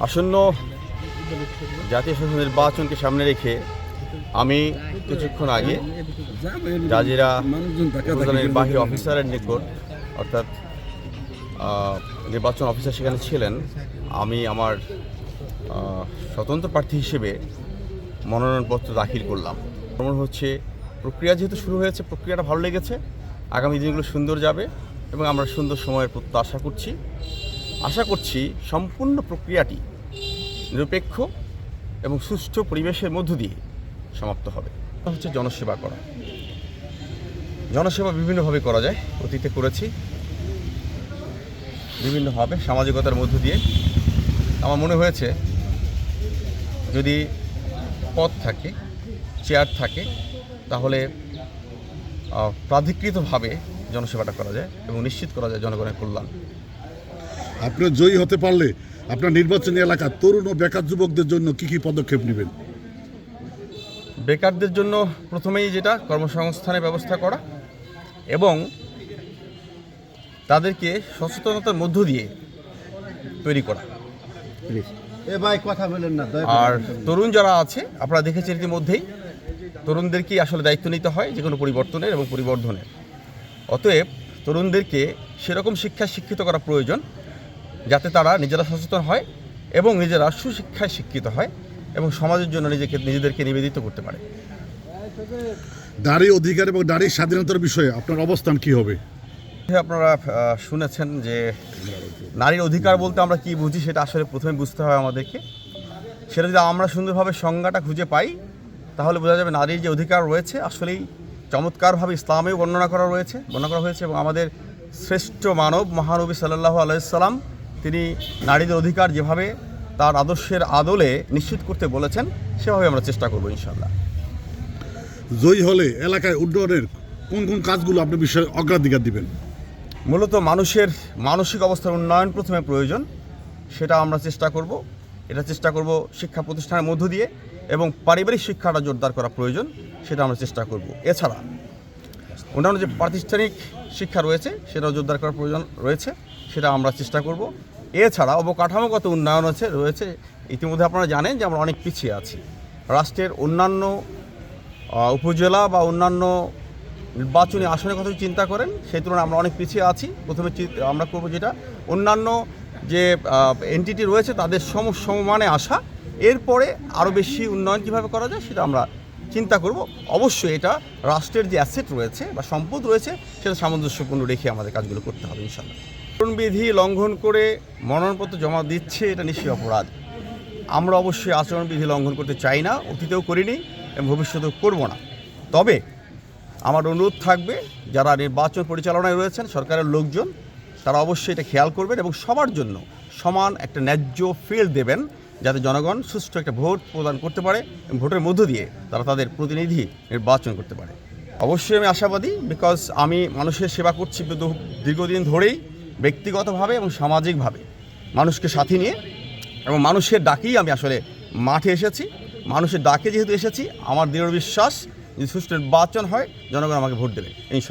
আসন্ন জাতীয় সংসদ নির্বাচনকে সামনে রেখে আমি কিছুক্ষণ আগে জাজিরা নির্বাহী অফিসারের নিকট, অর্থাৎ নির্বাচন অফিসার সেখানে ছিলেন, আমি আমার স্বতন্ত্র প্রার্থী হিসেবে মনোনয়নপত্র দাখিল করলাম। মনে হচ্ছে প্রক্রিয়া যেহেতু শুরু হয়েছে, প্রক্রিয়াটা ভালো লেগেছে, আগামী দিনগুলো সুন্দর যাবে এবং আমরা সুন্দর সময়ের প্রত্যাশা আশা করছি সম্পূর্ণ প্রক্রিয়াটি নিরপেক্ষ এবং সুষ্ঠু পরিবেশের মধ্য দিয়ে সমাপ্ত হবে। হচ্ছে জনসেবা করা। জনসেবা বিভিন্নভাবে করা যায়, অতীতে করেছি বিভিন্নভাবে সামাজিকতার মধ্য দিয়ে। আমার মনে হয়েছে যদি পদ থাকে, চেয়ার থাকে, তাহলে প্রাধিকৃতভাবে জনসেবাটা করা যায় এবং নিশ্চিত করা যায় জনগণের কল্যাণ। আপনি জয়ী হতে পারলে আপনার নির্বাচনী এলাকার তরুণ ও বেকার যুবকদের জন্য কি পদক্ষেপ নেবেন? বেকারদের জন্য প্রথমেই যেটা, কর্মসংস্থানের ব্যবস্থা করা এবং তাদেরকে সচেতনতার মধ্য দিয়ে তৈরি করা। আর তরুণ যারা আছে, আপনারা দেখেছেন ইতিমধ্যেই, তরুণদেরকেই আসলে দায়িত্ব নিতে হয় যে কোনো পরিবর্তনের এবং পরিবর্ধনের। অতএব তরুণদেরকে সেরকম শিক্ষিত করা প্রয়োজন যাতে তারা নিজেরা সচেতন হয় এবং নিজেরা সুশিক্ষায় শিক্ষিত হয় এবং সমাজের জন্য নিজেদেরকে নিবেদিত করতে পারে। নারী অধিকার এবং নারীর স্বাধীনতার বিষয়ে আপনার অবস্থান কি হবে? আপনারা শুনেছেন যে নারীর অধিকার বলতে আমরা কি বুঝি সেটা আসলে প্রথমে বুঝতে হয় আমাদেরকে। সেটা যদি আমরা সুন্দরভাবে সংজ্ঞাটা খুঁজে পাই তাহলে বোঝা যাবে নারীর যে অধিকার রয়েছে আসলেই চমৎকারভাবে ইসলামেও বর্ণনা করা হয়েছে এবং আমাদের শ্রেষ্ঠ মানব মহানবী সাল্লাল্লাহু আলাইহি সাল্লাম তিনি নারীদের অধিকার যেভাবে তার আদর্শের আদলে নিশ্চিত করতে বলেছেন সেভাবে আমরা চেষ্টা করব ইনশাআল্লাহ। জয়ী হলে এলাকায় উন্নয়নের কোন কাজগুলো আপনি বিষয়ে অগ্রাধিকার দিবেন? মূলত মানুষের মানসিক অবস্থার উন্নয়ন প্রথমে প্রয়োজন, সেটা আমরা চেষ্টা করব শিক্ষা প্রতিষ্ঠানের মধ্য দিয়ে, এবং পারিবারিক শিক্ষাটা জোরদার করা প্রয়োজন, সেটা আমরা চেষ্টা করব। এছাড়া অন্যান্য যে প্রাতিষ্ঠানিক শিক্ষা রয়েছে সেটাও জোরদার করার প্রয়োজন রয়েছে, সেটা আমরা চেষ্টা করব। এছাড়া অবকাঠামোগত উন্নয়ন রয়েছে। ইতিমধ্যে আপনারা জানেন যে আমরা অনেক পিছিয়ে আছি। রাষ্ট্রের অন্যান্য উপজেলা বা অন্যান্য নির্বাচনী আসনের কথা চিন্তা করেন, সেই তুলনায় আমরা অনেক পিছিয়ে আছি। প্রথমে আমরা করব যেটা, অন্যান্য যে এনটিটি রয়েছে তাদের সমমানে আসা, এরপরে আরও বেশি উন্নয়ন কীভাবে করা যায় সেটা আমরা চিন্তা করব। অবশ্যই এটা রাষ্ট্রের যে অ্যাসেট রয়েছে বা সম্পদ রয়েছে সেটা সামঞ্জস্যপূর্ণ রেখে আমাদের কাজগুলো করতে হবে ইনশাআল্লাহ। আচরণবিধি লঙ্ঘন করে মনোনয়নপত্র জমা দিচ্ছে, এটা নিশ্চয়ই অপরাধ। আমরা অবশ্যই আচরণবিধি লঙ্ঘন করতে চাই না, অতীতেও করিনি এবং ভবিষ্যতেও করব না। তবে আমার অনুরোধ থাকবে, যারা নির্বাচন পরিচালনায় রয়েছেন, সরকারের লোকজন, তারা অবশ্যই এটা খেয়াল করবেন এবং সবার জন্য সমান একটা ন্যায্য ফিল্ড দেবেন, যাতে জনগণ সুষ্ঠু একটা ভোট প্রদান করতে পারে এবং ভোটের মধ্য দিয়ে তারা তাদের প্রতিনিধি নির্বাচন করতে পারে। অবশ্যই আমি আশাবাদী, বিকজ আমি মানুষের সেবা করছি দীর্ঘদিন ধরেই, ব্যক্তিগতভাবে এবং সামাজিকভাবে মানুষকে সাথে নিয়ে, এবং মানুষের ডাকেই আমি আসলে মাঠে এসেছি। মানুষের ডাকে যেহেতু এসেছি, আমার দৃঢ় বিশ্বাস যে সুষ্ঠু নির্বাচন হয়, জনগণ আমাকে ভোট দেবে ইনশাআল্লাহ।